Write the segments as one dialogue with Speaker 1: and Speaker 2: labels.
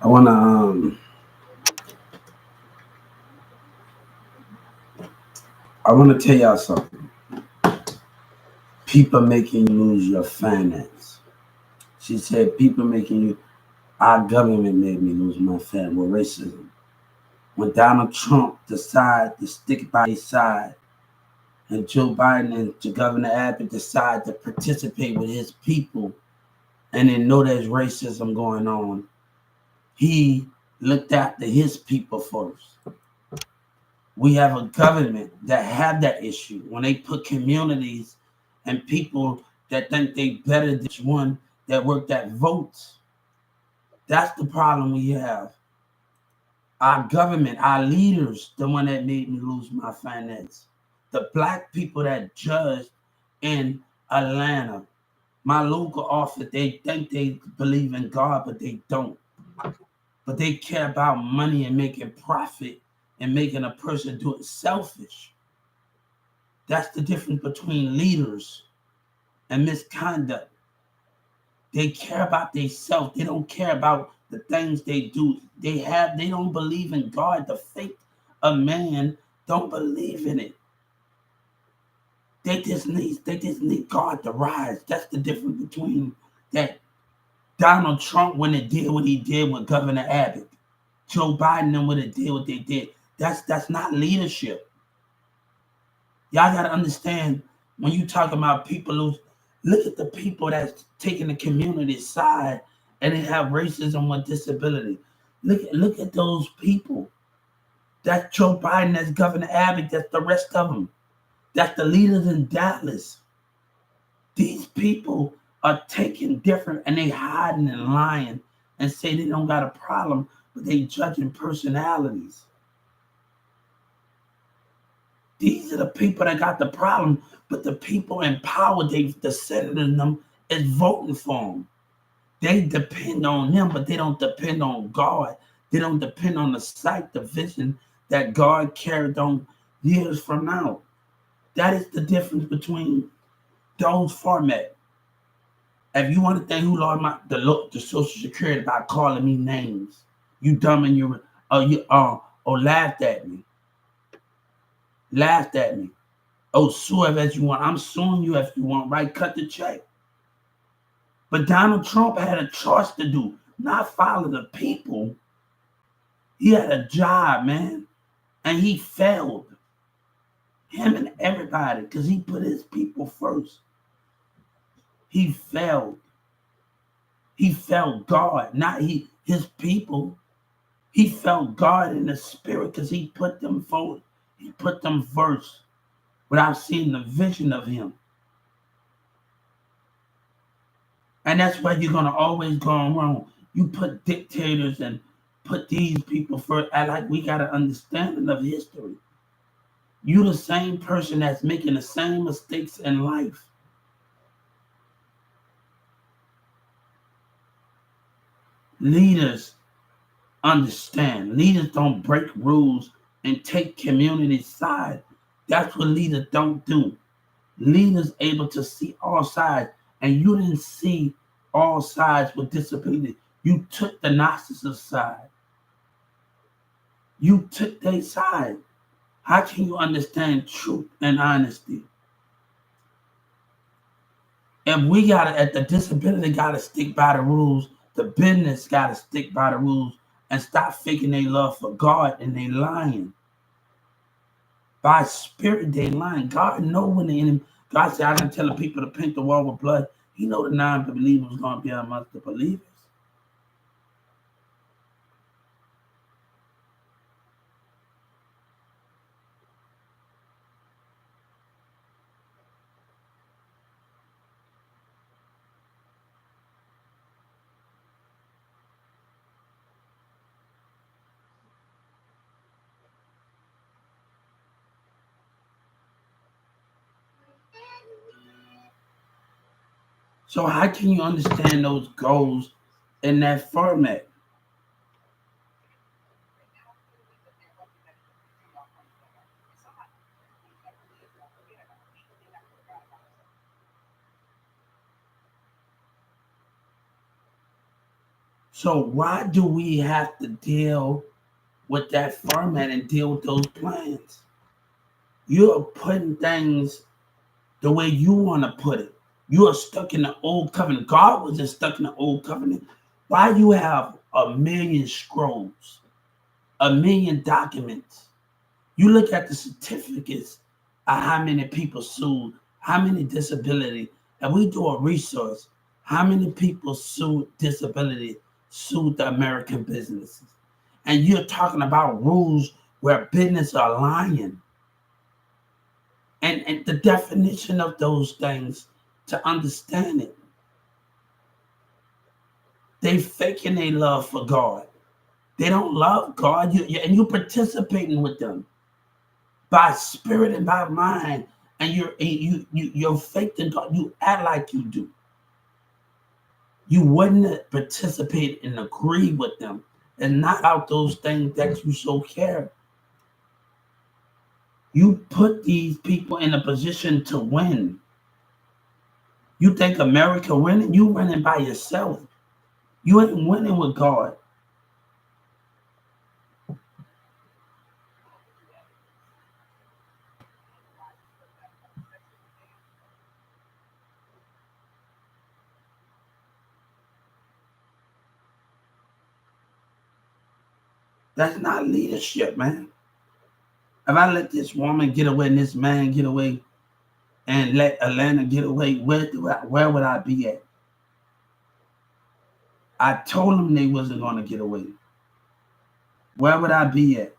Speaker 1: I wanna I wanna tell y'all something. People making you lose your finance. She said people making you our government made me lose my family with racism. When Donald Trump decided to stick by his side and Joe Biden and Governor Abbott decide to participate with his people and then know there's racism going on, he looked after his people first. We have a government that have that issue when they put communities and people that think they better than one that work that votes. That's the problem we have. Our government, our leaders, the one that made me lose my finance. The black people that judged in Atlanta, my local office, they think they believe in God, but they don't. But they care about money and making profit and making a person do it selfish. That's the difference between leaders and misconduct. They care about themselves. They don't care about the things they do. They don't believe in God. The faith of man don't believe in it. They just need God to rise. That's the difference between that Donald Trump when it did what he did with Governor Abbott. Joe Biden and when it did what they did. That's not leadership. Y'all gotta understand when you talk about people who look at the people that's taking the community side and they have racism with disability. Look at those people. That's Joe Biden, that's Governor Abbott, that's the rest of them. That's the leaders in Dallas. These people are taking different and they hiding and lying and say they don't got a problem, but they judging personalities. These are the people that got the problem, but the people in power, the senators in them, is voting for them. They depend on them, but they don't depend on God. They don't depend on the sight, the vision that God carried on years from now. That is the difference between those format. If you want to think who lost the Social Security by calling me names, you dumb and or laughed at me. Oh, sue if you want. I'm suing you if you want, right? Cut the check. But Donald Trump had a choice to do, not follow the people. He had a job, man, and he failed. Him and everybody, because he put his people first. He failed. He felt God, not his people. He felt God in the spirit because he put them forward. He put them first without seeing the vision of him. And that's why you're gonna always go wrong. You put dictators and put these people first. I like we got an understanding of history. You the same person that's making the same mistakes in life. Leaders understand. Leaders don't break rules and take community side. That's what leaders don't do. Leaders able to see all sides, and you didn't see all sides with disability. You took the narcissist side. You took their side. How can you understand truth and honesty? If we gotta, at the disability gotta stick by the rules, the business gotta stick by the rules and stop faking their love for God and they lying. By spirit, they lying. God know when the enemy. God said, "I didn't tell the people to paint the wall with blood." He know the non-believers was gonna be amongst the believers. So how can you understand those goals in that format? So why do we have to deal with that format and deal with those plans? You're putting things the way you want to put it. You are stuck in the old covenant. God wasn't stuck in the old covenant. Why you have a million scrolls, a million documents? You look at the certificates of how many people sued, how many disability, and we do a resource. How many people sued disability, sued the American businesses? And you're talking about rules where business are lying. And the definition of those things to understand it. They faking their love for God. They don't love God, and you're participating with them by spirit and by mind, and you're faith in God. You act like you do. You wouldn't participate and agree with them and not out those things that you so care. You put these people in a position to win. You think America winning? You winning by yourself. You ain't winning with God. That's not leadership, man. If I let this woman get away and this man get away and let Atlanta get away, where would I be at? I told them they wasn't going to get away. Where would I be at?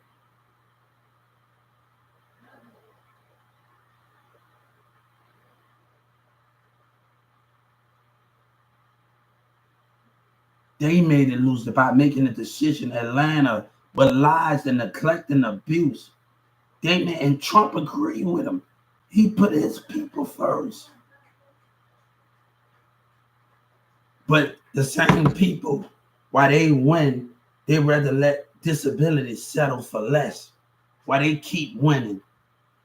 Speaker 1: They made it loose by making a decision. Atlanta, with lies and neglect and abuse. They made, and Trump agreed with him. He put his people first. But the same people, while they win, they rather let disability settle for less. While they keep winning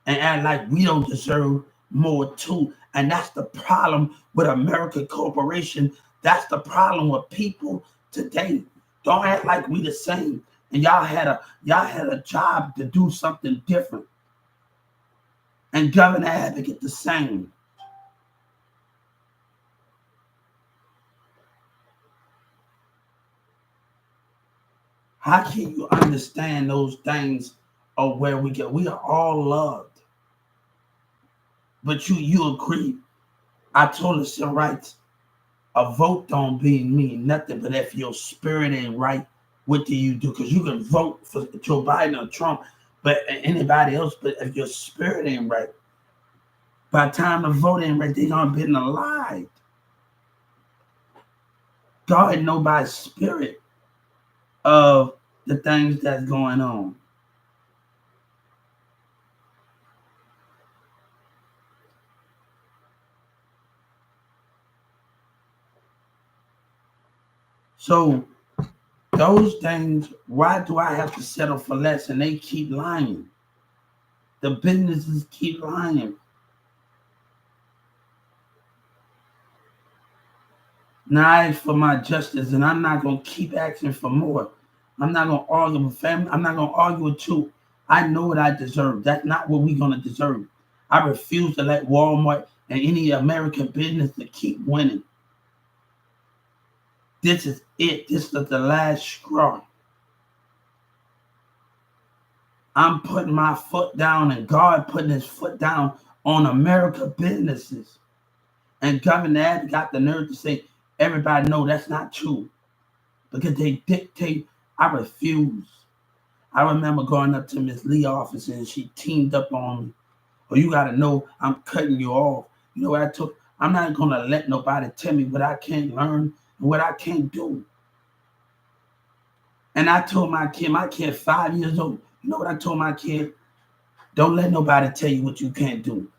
Speaker 1: and act like we don't deserve more too. And that's the problem with American corporation. That's the problem with people today. Don't act like we the same. And y'all had a job to do something different. And Governor Advocate the same. How can you understand those things of where we get? We are all loved. But you agree. I told the civil rights, a vote don't mean nothing, but if your spirit ain't right, what do you do? Because you can vote for Joe Biden or Trump, but anybody else, but if your spirit ain't right, by the time the vote ain't right, they gonna be alive. God know by spirit of the things that's going on. So those things, why do I have to settle for less? And they keep lying. The businesses keep lying. Now I ask for my justice, and I'm not going to keep asking for more. I'm not going to argue with family. I'm not going to argue with you. I know what I deserve. That's not what we're going to deserve. I refuse to let Walmart and any American business to keep winning. This is it. This is the last straw. I'm putting my foot down, and God putting his foot down on America businesses. And Governor Abbott got the nerve to say, everybody know that's not true. Because they dictate. I refuse. I remember going up to Miss Lee's office and she teamed up on me. Well, you got to know I'm cutting you off. You know what I took? I'm not going to let nobody tell me what I can't learn and what I can't do. And I told my kid 5 years old, you know what I told my kid? Don't let nobody tell you what you can't do.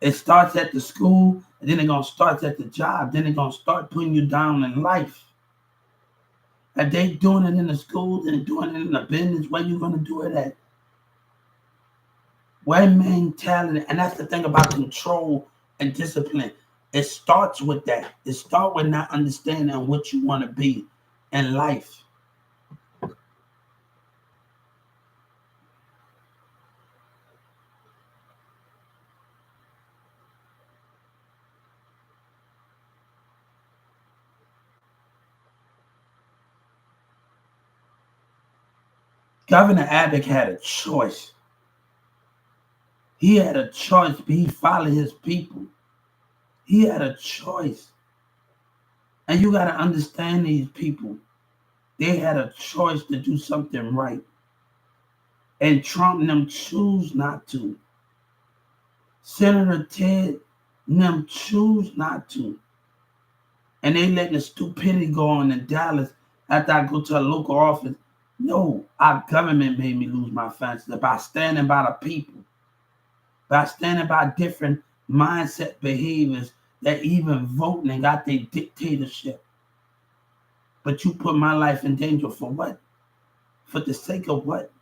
Speaker 1: It starts at the school, and then they're going to start at the job. Then they're going to start putting you down in life. If they doing it in the schools and doing it in the business, where you going to do it at? Where mentality, and that's the thing about control and discipline. It starts with that. It starts with not understanding what you want to be in life. Governor Abbott had a choice. He had a choice, but he followed his people. He had a choice. And you got to understand these people. They had a choice to do something right. And Trump and them choose not to. Senator Ted and them choose not to. And they letting the stupidity go on in Dallas after I go to a local office. No, our government made me lose my finances by standing by the people. By standing by different mindset behaviors that even voting and got their dictatorship. But you put my life in danger for what? For the sake of what?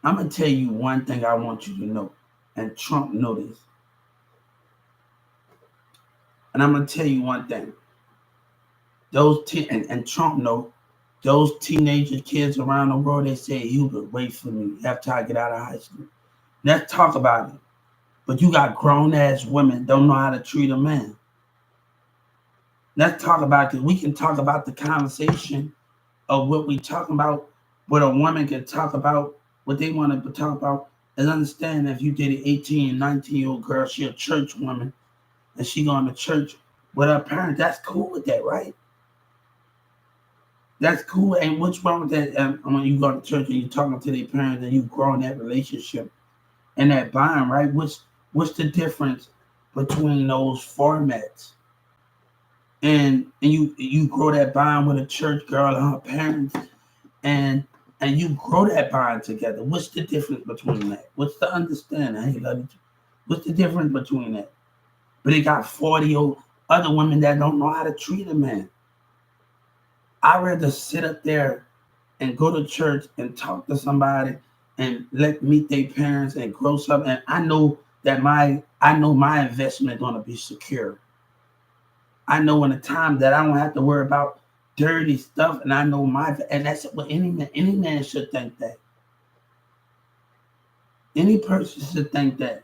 Speaker 1: I'm going to tell you one thing I want you to know, and Trump know this. And I'm going to tell you one thing. And Trump know, those teenager kids around the world, they say, Hubert, wait for me after I get out of high school. Let's talk about it. But you got grown-ass women don't know how to treat a man. Let's talk about it. We can talk about the conversation of what we talking about, what a woman can talk about, what they want to talk about, and understand if you did an 18 and 19-year-old girl, she a church woman, and she going to church with her parents, that's cool with that, right? That's cool. And what's wrong with that when you go to church and you're talking to their parents and you grow in that relationship and that bond, right? What's the difference between those formats? And you grow that bond with a church girl and her parents, and you grow that bond together. What's the difference between that? What's the understanding? Hey, love you. What's the difference between that? But they got 40 other women that don't know how to treat a man. I'd rather sit up there and go to church and talk to somebody and meet their parents and grow something. And I know my investment gonna be secure. I know in a time that I don't have to worry about dirty stuff, and I know and that's what any man should think that. Any person should think that.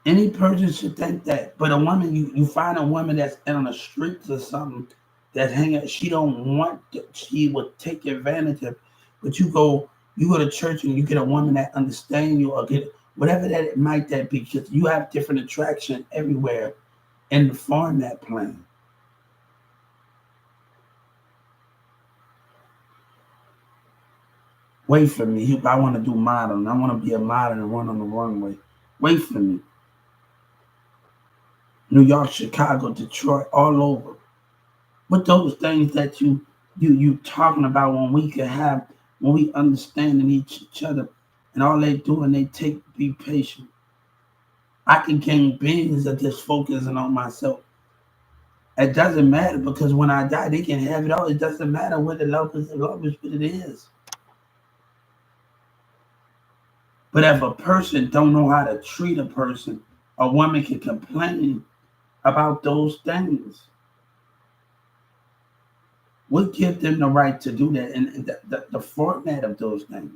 Speaker 1: Any person should think that. But a woman, you find a woman that's on the streets or something that she don't want to, she would take advantage of. But you go to church and you get a woman that understands you, or get whatever that it might that be, because you have different attraction everywhere in the format plan. Wait for me. I want to do modeling. I want to be a model and run on the runway. Wait for me. New York, Chicago, Detroit, all over. What those things that you talking about when we understand each other, and all they do and be patient. I can gain billions of just focusing on myself. It doesn't matter, because when I die, they can have it all. It doesn't matter what the love is. The love is what it is. But if a person don't know how to treat a person, a woman can complain about those things. What gives them the right to do that, and the format of those things?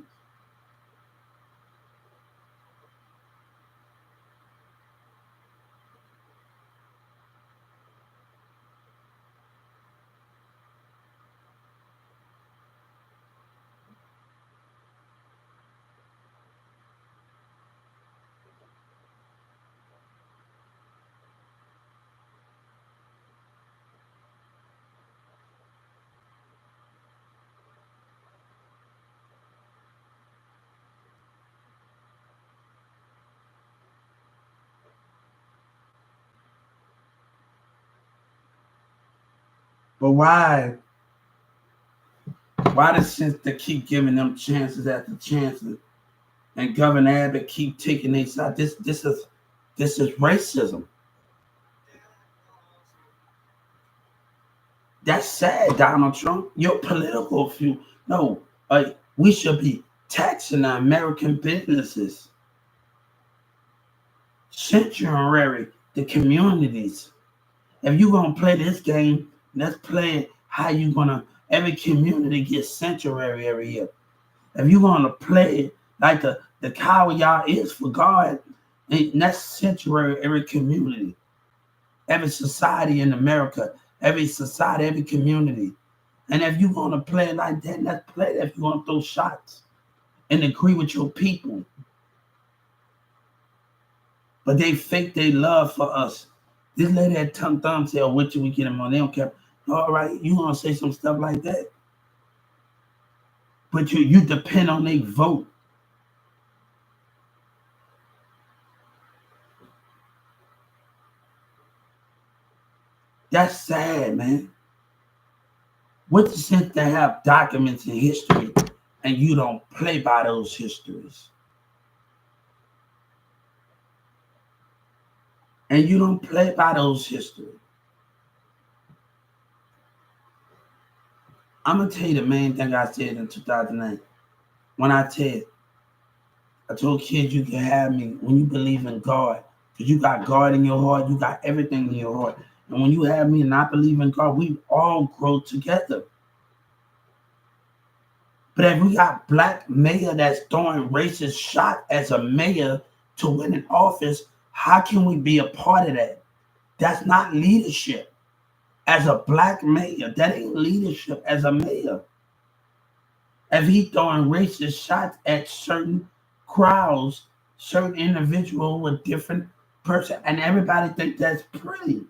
Speaker 1: But why the sense to keep giving them chances after chances, and Governor Abbott keep taking their side? This is racism. That's sad, Donald Trump. Your political view. No, we should be taxing the American businesses, sanctuary, the communities. If you're going to play this game, let's play it how you going to, every community gets sanctuary every year. If you're going to play it like the cow y'all is for God, and that's sanctuary every community, every society in America, every society, every community. And if you're going to play it like that, let's play it. If you're going to throw shots and agree with your people. But they fake their love for us. This lady at Thumb said, oh, what should we get them on? They don't care. All right, you going to say some stuff like that. But you depend on their vote. That's sad, man. What's the sense to have documents in history and you don't play by those histories? And you don't play by those histories. I'm going to tell you the main thing I said in 2009. When I told kids you can have me when you believe in God. Because you got God in your heart. You got everything in your heart. And when you have me and I believe in God, we all grow together. But if we got black mayor that's throwing racist shot as a mayor to win an office, how can we be a part of that? That's not leadership. As a black mayor, that ain't leadership as a mayor. If he throwing racist shots at certain crowds, certain individual with different person, and everybody think that's pretty.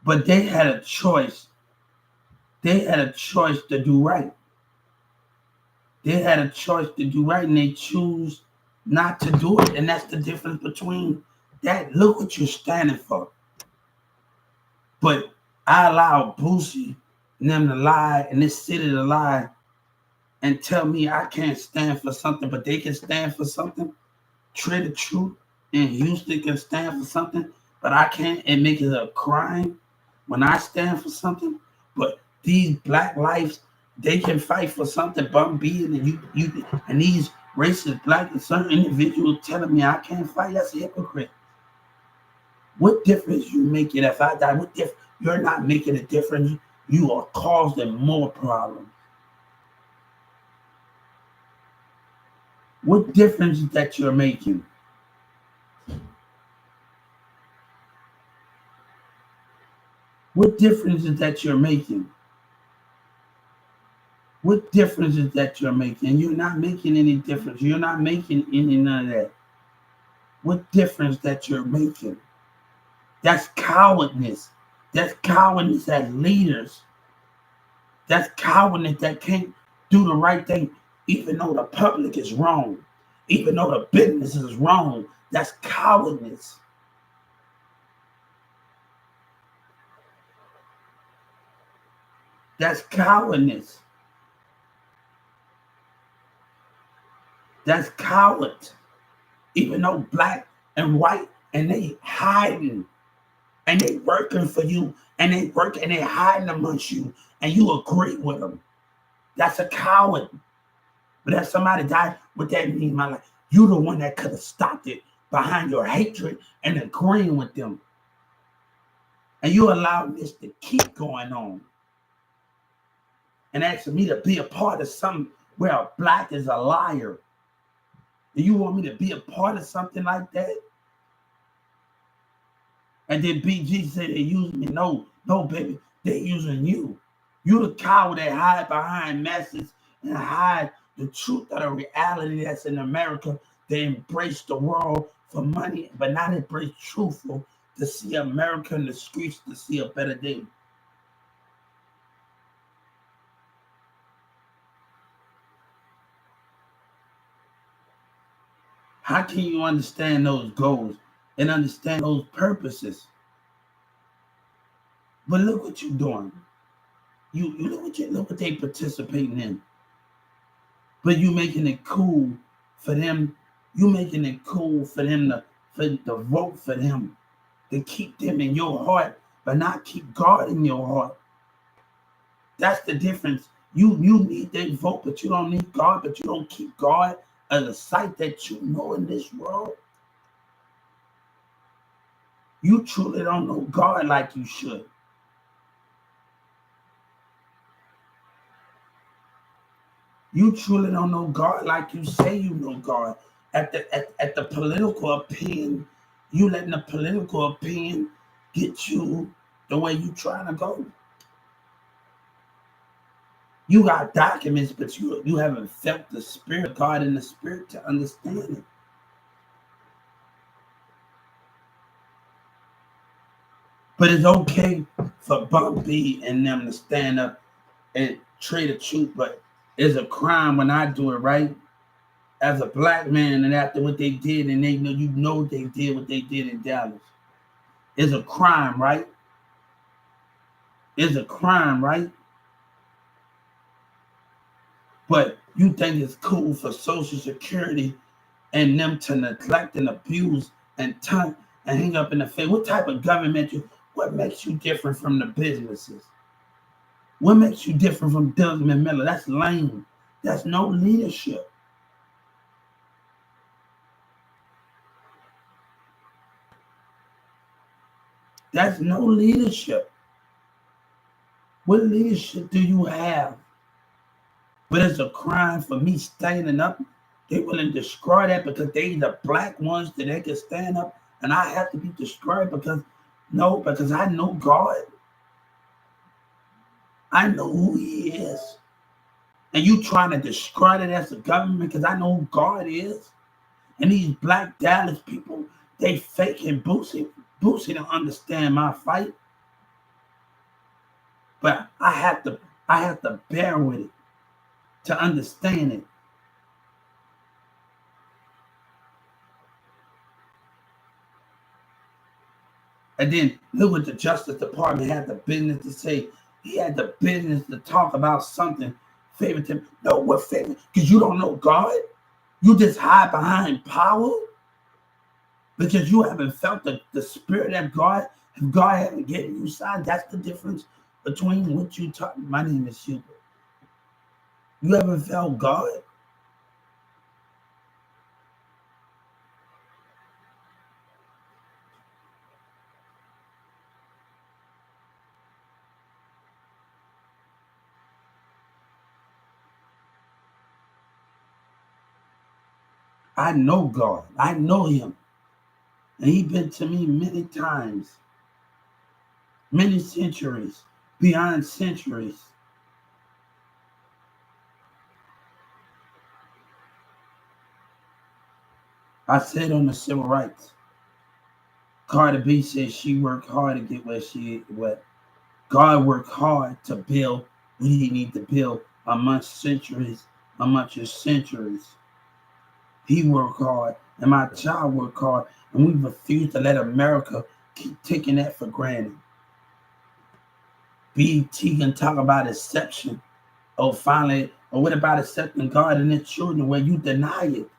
Speaker 1: But they had a choice. They had a choice to do right. They had a choice to do right, and they choose not to do it. And that's the difference between that. Look what you're standing for. But I allow Boosie and them to lie, and this city to lie, and tell me I can't stand for something, but they can stand for something. Trade the truth in Houston can stand for something, but I can't, and make it a crime when I stand for something. But these black lives, they can fight for something. Bum B and you and these racist black and certain individuals telling me I can't fight. That's a hypocrite. What difference you make it if I die? What difference? You're not making a difference. You are causing more problems. What difference is that you're making? What difference is that you're making? What difference is that you're making? You're not making any difference. You're not making any none of that. What difference that you're making? That's cowardness. That's cowardness as leaders. That's cowardness that can't do the right thing, even though the public is wrong, even though the business is wrong. That's cowardness. That's cowardness. That's coward. Even though black and white, and they hiding, and they working for you, and they work and they hiding amongst you, and you agree with them. That's a coward. But if somebody died, what that mean, my life? You the one that could have stopped it behind your hatred and agreeing with them. And you allowed this to keep going on. And asking me to be a part of something where a black is a liar. Do you want me to be a part of something like that? And then BG said they using me. No, baby, they using you. You the coward that hide behind masses and hide the truth of the reality that's in America. They embrace the world for money, but not embrace truthful to see America in the streets to see a better day. How can you understand those goals and understand those purposes? But look what you're doing. You look what they participating in. But you making it cool for them. You making it cool for them to vote for them, to keep them in your heart. but not keep God in your heart. That's the difference. You need that vote, but you don't need God, but you don't keep God as a sight that you know in this world. You truly don't know God like you should. You truly don't know God like you say you know God. At the political opinion, you letting the political opinion get you the way you trying to go. You got documents, but you haven't felt the Spirit of God in the Spirit to understand it. But it's okay for Bumpy and them to stand up and trade the truth, but it's a crime when I do it, right? As a black man, and after what they did, and they know they did what they did in Dallas. It's a crime, right? It's a crime, right? But you think it's cool for Social Security and them to neglect and abuse and turn and hang up in the face? What type of government what makes you different from the businesses? What makes you different from Desmond Miller? That's lame. That's no leadership. That's no leadership. What leadership do you have? But it's a crime for me standing up. They willing to destroy that because they the black ones that they can stand up, and I have to be destroyed because I know God. I know who He is. And you trying to destroy it as a government because I know who God is. And these black Dallas people, they fake and Boosie don't understand my fight. But I have to bear with it to understand it. And then look what the Justice Department had the business to say. He had the business to talk about something favoritism. No, what favor? Because you don't know God. You just hide behind power because you haven't felt the spirit of God. If God haven't given you sign, that's the difference between what you talk. My name is Hubert. You haven't felt God. I know God. I know Him. And He's been to me many times, many centuries, beyond centuries. I said on the civil rights, Carter B said she worked hard to get what God worked hard to build what He need to build amongst his centuries. He worked hard, and my child worked hard, and we refuse to let America keep taking that for granted. BT can talk about exception. Or what about accepting God and His children where you deny it?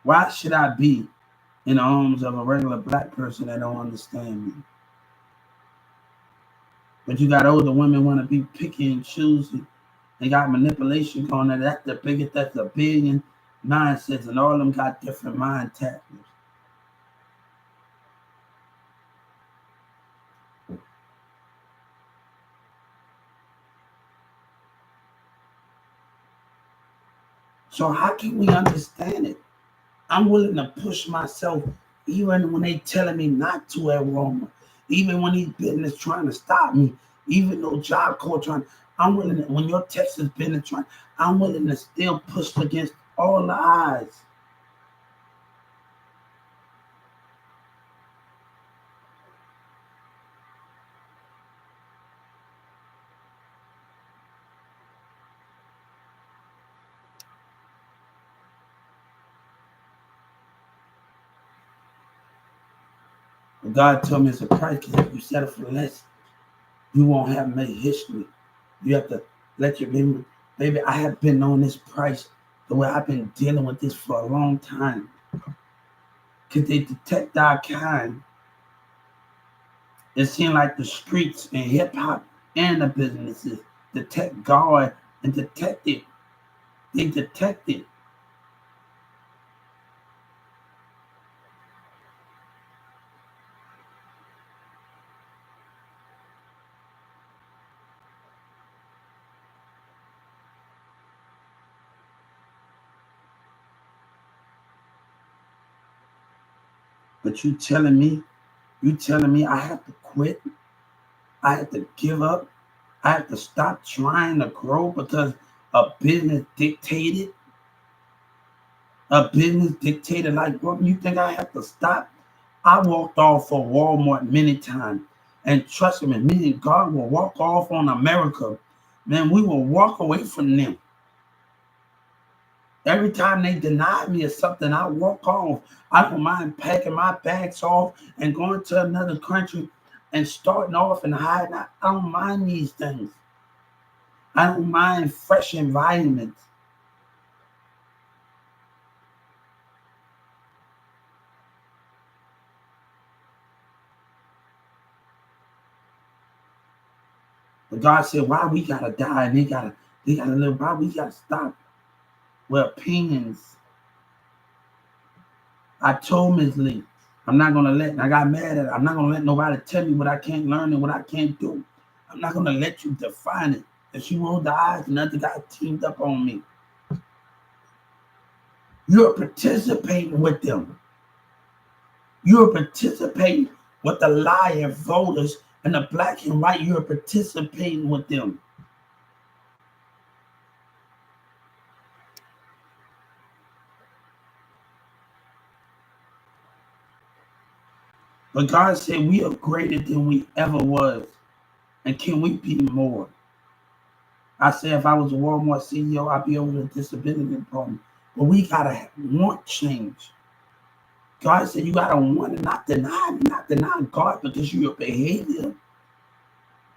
Speaker 1: Why should I be in the arms of a regular black person that don't understand me? But you got older women want to be picky and choosy. They got manipulation going on. That's the biggest, that's a billion mindsets, and all of them got different mind tactics. So how can we understand it? I'm willing to push myself even when they telling me not to at Roma, even when these business trying to stop me, even though Job Corps trying, I'm willing to, when your Texas business trying, I'm willing to still push against all the odds. But God told me it's a price, because if you settle for less, you won't have made history. You have to let your memory. Baby, I have been on this price the way I've been dealing with this for a long time. Because they detect our kind. It seems like the streets and hip hop and the businesses detect God and detect it. They detect it. But you telling me I have to quit? I have to give up? I have to stop trying to grow because a business dictated? A business dictated like what? You think I have to stop? I walked off for Walmart many times. And trust me, me and God will walk off on America. Man, we will walk away from them. Every time they deny me of something, I walk off. I don't mind packing my bags off and going to another country and starting off and hiding. I don't mind these things. I don't mind fresh environments. But God said, why we gotta die and they gotta live? Why we gotta stop with opinions? I told Ms. Lee, I got mad at her. I'm not gonna let nobody tell me what I can't learn and what I can't do. I'm not gonna let you define it. If she rolled the eyes, another guy teamed up on me. You're participating with them. You're participating with the liar voters and the black and white. You're participating with them. But God said we are greater than we ever was. And can we be more? I said if I was a Walmart CEO, I'd be over the disability department. But we gotta want change. God said you gotta want and not deny God because of your behavior,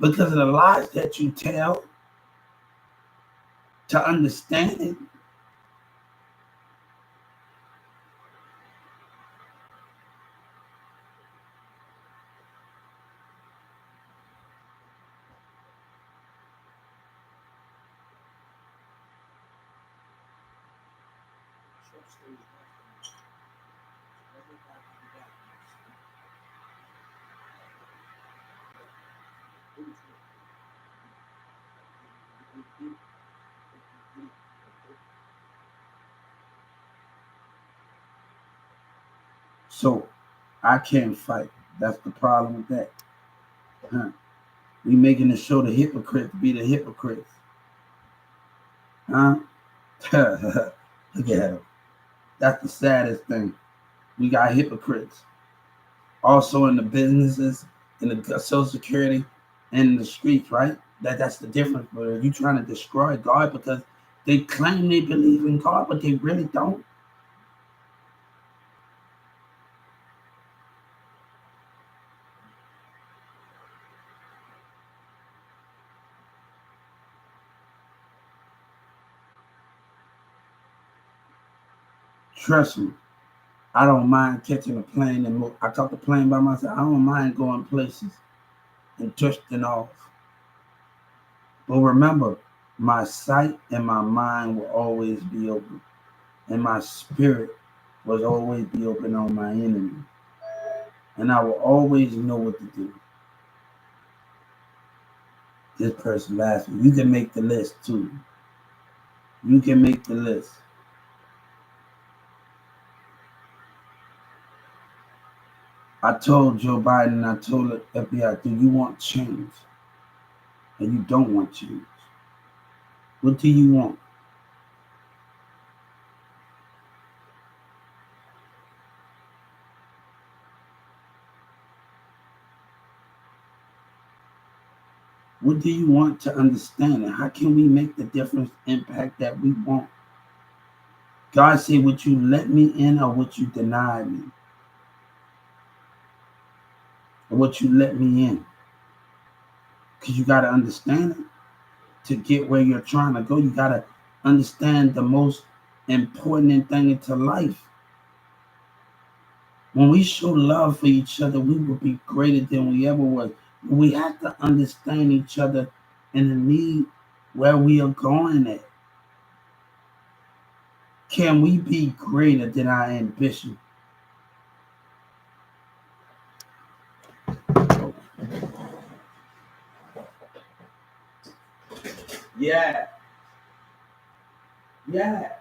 Speaker 1: because of the lies that you tell, to understand it. So I can't fight. That's the problem with that. Huh? We making the show the hypocrites be the hypocrites. Huh? Look at them. That's the saddest thing. We got hypocrites. Also in the businesses, in the Social Security, and in the streets, right? That's the difference. But you trying to destroy God because they claim they believe in God, but they really don't. Trust me, I don't mind catching a plane and move. I caught the plane by myself. I don't mind going places and drifting off. But remember, my sight and my mind will always be open, and my spirit will always be open on my enemy, and I will always know what to do. This person last week. You can make the list too. You can make the list. I told Joe Biden, I told the FBI, do you want change? And you don't want change. What do you want? What do you want to understand? And how can we make the difference impact that we want? God said, would you let me in or would you deny me? Or would you let me in? Because you got to understand it. to get where you're trying to go. You got to understand the most important thing into life. When we show love for each other, we will be greater than we ever was. We have to understand each other and the need where we are going at. Can we be greater than our ambition? Yeah. Yeah.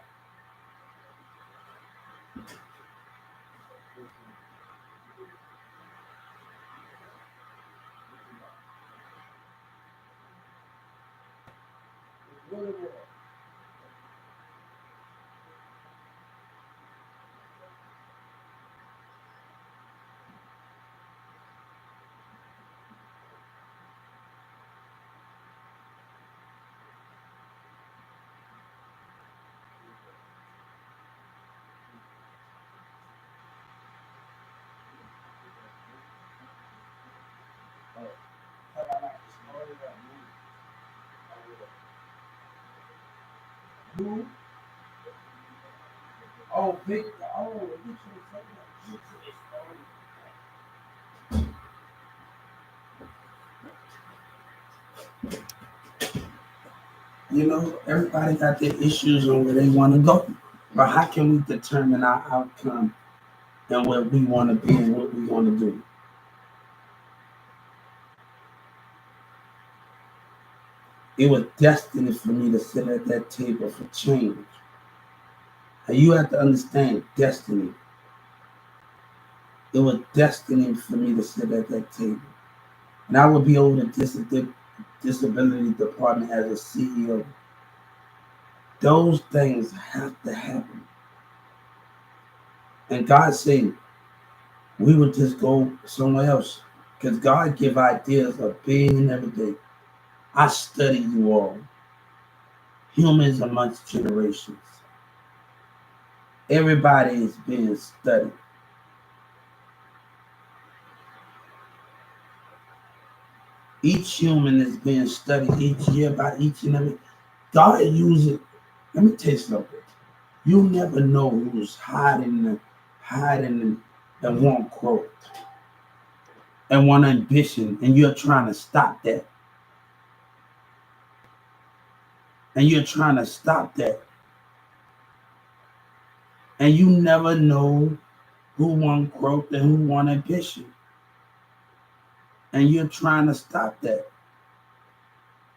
Speaker 1: Who? Oh, Victor. Oh, you should have said that. You know, everybody got their issues on where they want to go. But how can we determine our outcome and where we want to be and what we want to do? It was destiny for me to sit at that table for change. And you have to understand destiny. It was destiny for me to sit at that table. And I would be over the disability department as a CEO. Those things have to happen. And God said we would just go somewhere else. Because God give ideas of being every day. I study you all. Humans amongst generations. Everybody is being studied. Each human is being studied each year by each and every. God uses. Let me tell you something. You never know who's hiding and want growth and want ambition, and you're trying to stop that. And you're trying to stop that. And you never know who want growth and who want ambition. And you're trying to stop that.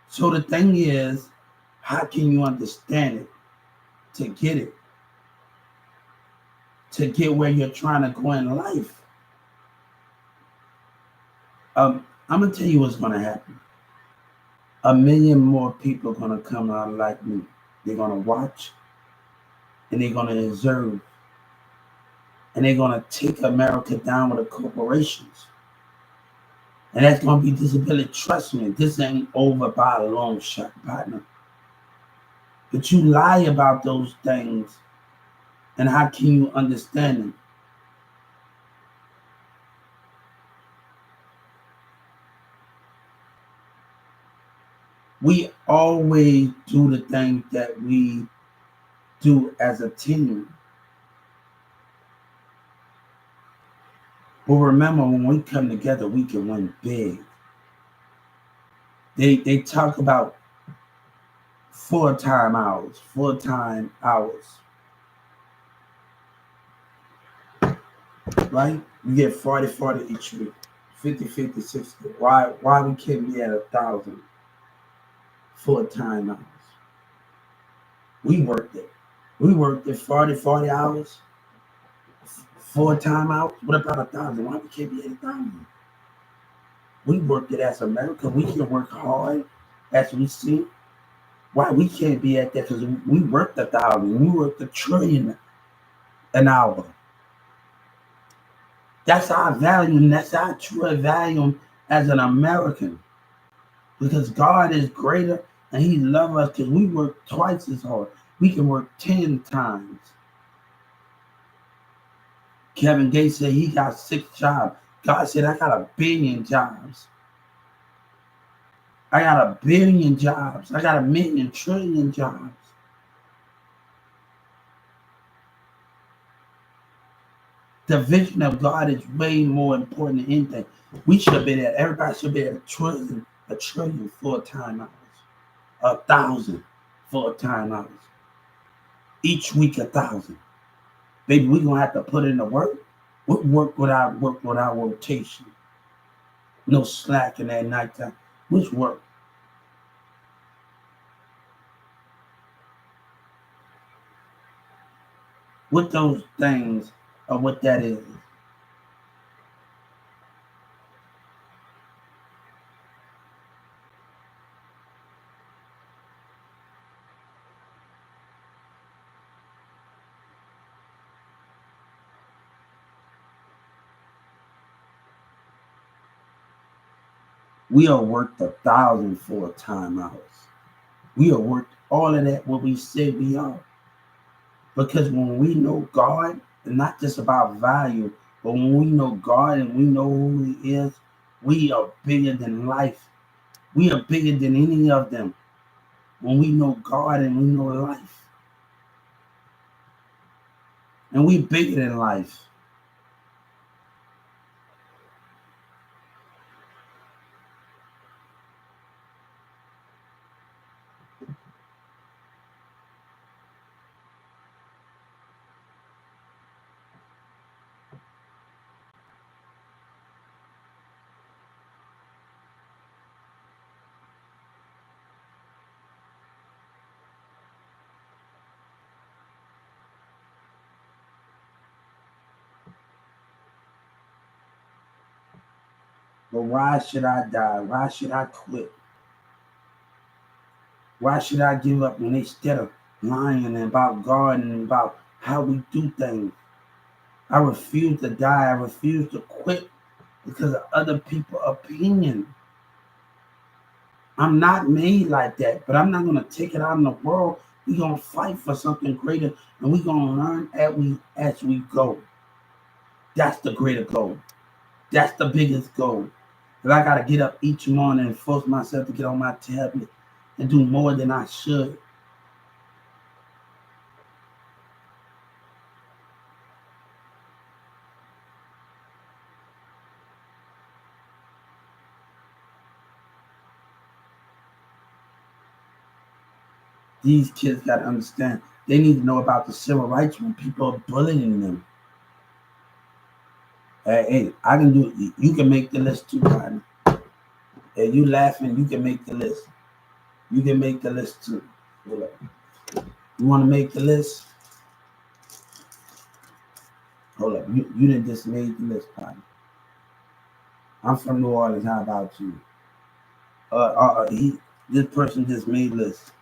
Speaker 1: So the thing is, how can you understand it to get it? To get where you're trying to go in life. I'm going to tell you what's going to happen. 1 million more people are going to come out like me. They're going to watch and they're going to observe. And they're going to take America down with the corporations. And that's going to be disability. Trust me, this ain't over by a long shot, partner. But you lie about those things, and how can you understand them? We always do the things that we do as a team. But remember, when we come together, we can win big. They talk about full-time hours. Right? You get 40 each week, 50, 60. Why we can't be at 1,000 full-time hours? We worked it. We worked it 40 hours, full-time hours. What about 1,000? Why we can't be at 1,000? We worked it as America. We can work hard as we see. Why we can't be at that? Because we worked 1,000. We worked 1 trillion an hour. That's our value, and that's our true value as an American. Because God is greater and He loves us because we work twice as hard. We can work 10 times. Kevin Gates said he got 6 jobs. God said, I got 1 billion jobs. I got a billion jobs. I got a million trillion jobs. The vision of God is way more important than anything. We should be there. Everybody should be at a trillion full-time hours, 1,000 full-time hours. Each week 1,000. Baby, we're gonna have to put in the work. Work without rotation. No slacking at nighttime. Which work? What those things are, what that is. We are worth 1,000 full-time hours. We are worth all of that what we said we are. Because when we know God, it's not just about value, but when we know God and we know who He is, we are bigger than life. We are bigger than any of them. When we know God and we know life. And we bigger than life. But why should I die? Why should I quit? Why should I give up when they instead of lying about God and about how we do things? I refuse to die. I refuse to quit because of other people's opinion. I'm not made like that, but I'm not going to take it out in the world. We're going to fight for something greater, and we're going to learn as we go. That's the greater goal. That's the biggest goal. But I got to get up each morning and force myself to get on my tablet and do more than I should. These kids got to understand. They need to know about the civil rights when people are bullying them. Hey, I can do it. You can make the list too, Rodney. Hey, you laughing, you can make the list. You can make the list too. Hold up. You want to make the list? Hold up. You didn't just made the list, partner. I'm from New Orleans. How about you? This person just made list.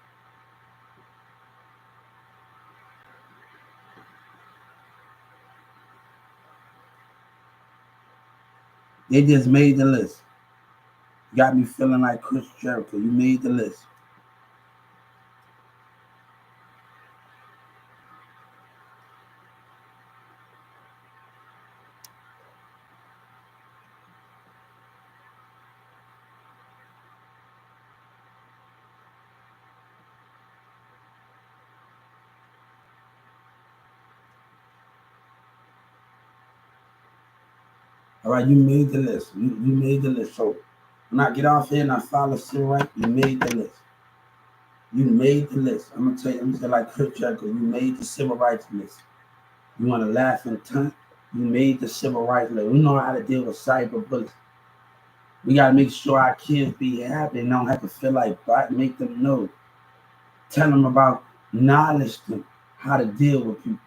Speaker 1: They just made the list. Got me feeling like Chris Jericho. You made the list. All right, you made the list. You made the list. So when I get off here and I follow civil rights, you made the list. You made the list. I'm gonna tell you, I'm gonna say like Chris Jericho, you made the civil rights list. You wanna laugh and tunt? You made the civil rights list. We know how to deal with cyber bullets. We gotta make sure our kids be happy and don't have to feel like make them know. Tell them about knowledge them how to deal with people.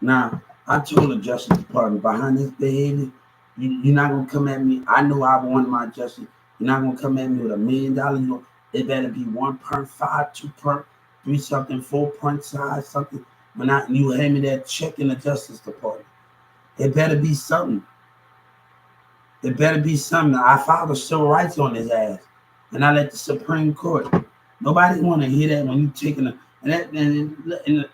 Speaker 1: Now, I told the Justice Department behind this behavior, you're not gonna come at me. I know I want my justice. You're not gonna come at me with $1 million. It better be 1.5, 2.3 something, 4.5 something. When you hand me that check in the Justice Department, it better be something. It better be something. I filed a civil rights on his ass, and I let the Supreme Court. Nobody want to hear that when you taking a and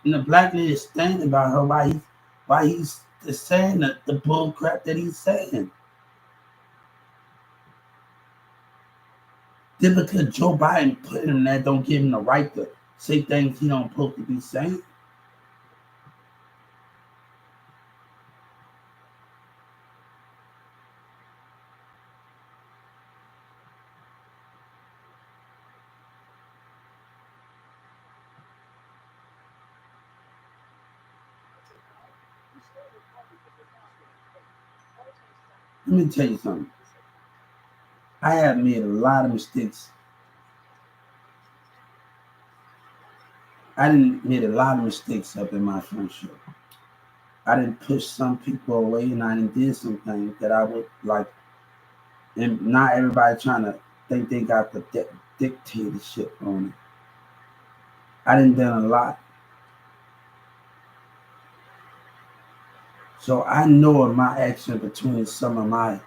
Speaker 1: the black lady is standing by her why he's saying the bull crap that he's saying. Then because Joe Biden put him there, don't give him the right to say things he don't supposed to be saying. Let me tell you something. I have made a lot of mistakes. I didn't made a lot of mistakes up in my friendship. I didn't push some people away, and I didn't did some things that I would like. And not everybody trying to think they got the dictatorship on it. I didn't done a lot. So I know of my action between some of my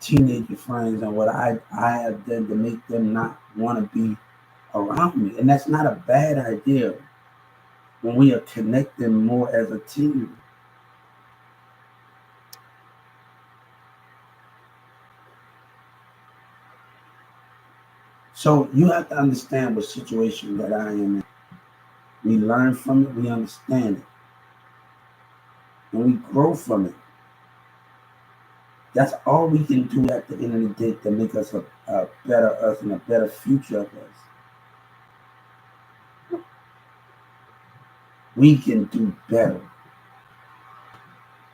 Speaker 1: teenager friends and what I have done to make them not want to be around me. And that's not a bad idea when we are connecting more as a team. So you have to understand what situation that I am in. We learn from it, we understand it, and we grow from it. That's all we can do at the end of the day to make us a better us and a better future of us. We can do better.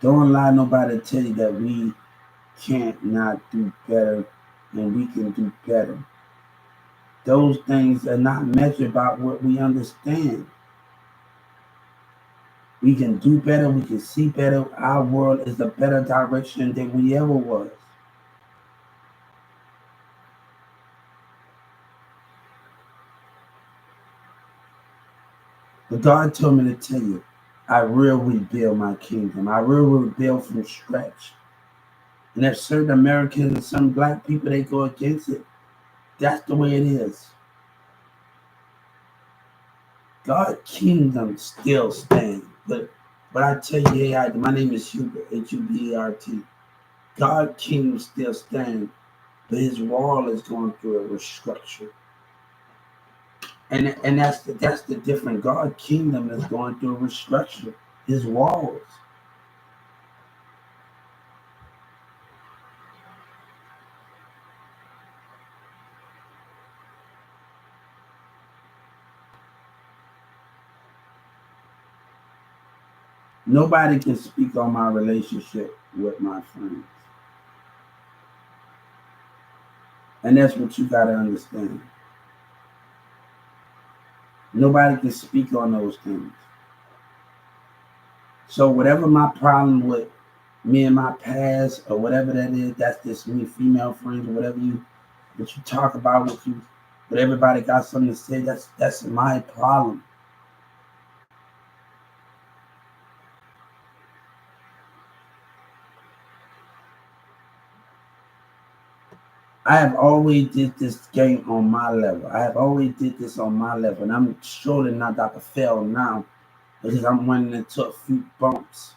Speaker 1: Don't allow nobody to tell you that we can't not do better and we can do better. Those things are not measured by what we understand. We can do better, we can see better. Our world is a better direction than we ever was. But God told me to tell you, I will rebuild my kingdom. I will rebuild from scratch. And if certain Americans and some black people, they go against it, that's the way it is. God's kingdom still stands. But I tell you, hey, my name is Hubert, Hubert. God's kingdom still stands, but his wall is going through a restructure. And that's the difference. God's kingdom is going through a restructure. His walls. Nobody can speak on my relationship with my friends. And that's what you got to understand. Nobody can speak on those things. So whatever my problem with me and my past or whatever that is, that's just me, female friends, or whatever you talk about but everybody got something to say, that's my problem. I have always did this game on my level. I have always did this on my level. And I'm surely not about to fail now because I'm running into a few bumps.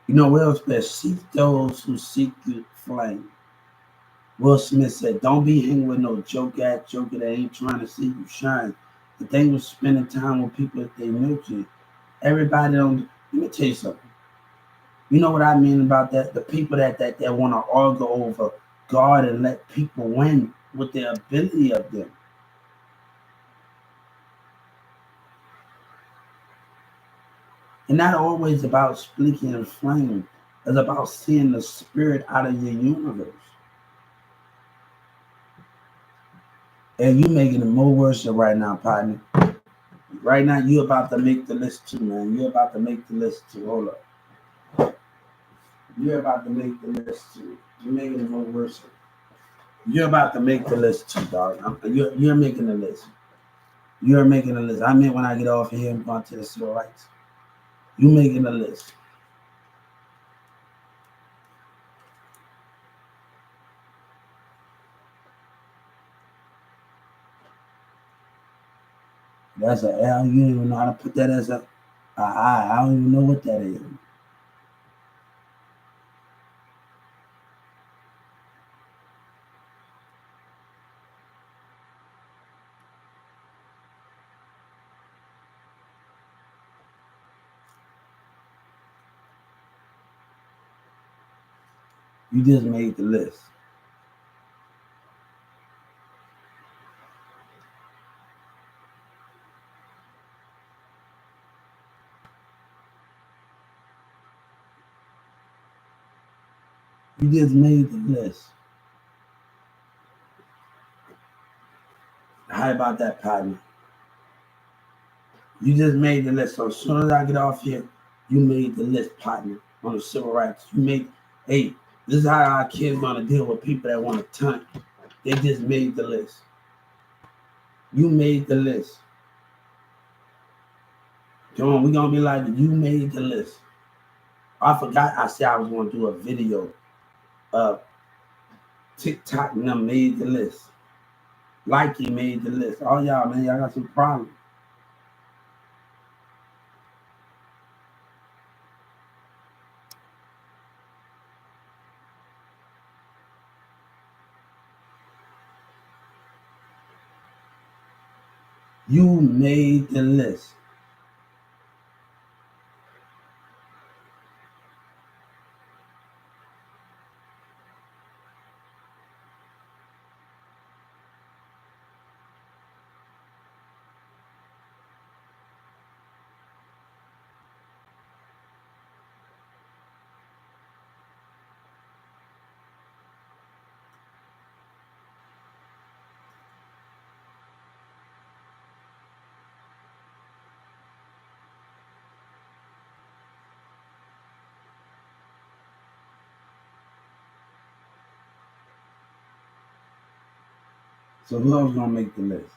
Speaker 1: You know, Will Smith, seek those who seek you flame. Will Smith said, don't be hanging with no joker that ain't trying to see you shine. The thing was spending time with people that they know you. Everybody don't. Let me tell you something. You know what I mean about that? The people that want to argue over God and let people win with the ability of them. And not always about speaking in flame. It's about seeing the spirit out of your universe. And you making it more worse right now, partner. Right now, you about to make the list too, man. You're about to make the list too. Hold up. You're about to make the list too. You're making it more worse. You're about to make the list too, dog. You're making the list. You're making the list. I mean, when I get off of here and go to the civil rights, you making the list. That's a L. You don't even know how to put that as a I. I don't even know what that is. You just made the list. You just made the list. How about that, partner? You just made the list. So as soon as I get off here, you made the list, partner, on the civil rights. You made, hey, this is how our kids gonna deal with people that want to turn. They just made the list. You made the list. Come on, we gonna be like, you made the list. I forgot I said I was gonna do a video of TikTok and them made the list. Likey made the list. Oh y'all, man, y'all got some problems. You made the list. So who else gonna make the list?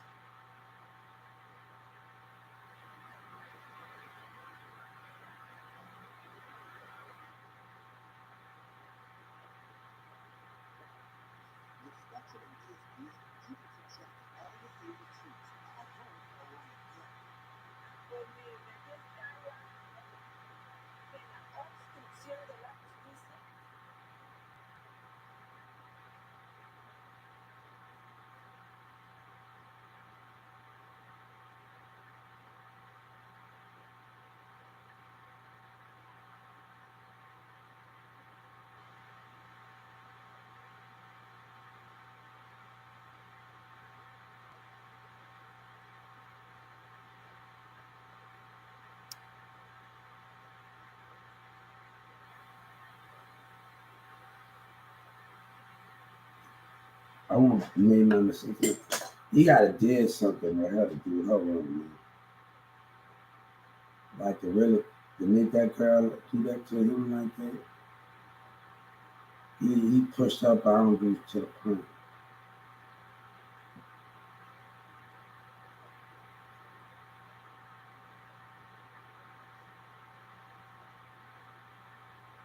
Speaker 1: I want to name number something. He gotta did something that had to do with her room, man. Like to make that girl do that to him like that. He pushed her boundaries to the point.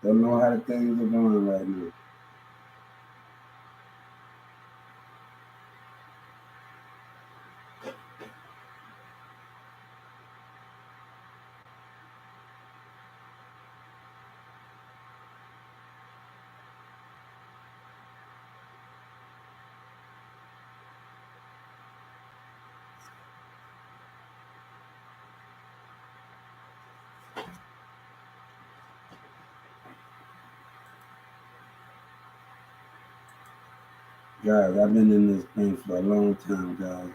Speaker 1: Don't know how the things are going right now. Guys, I've been in this thing for a long time, guys.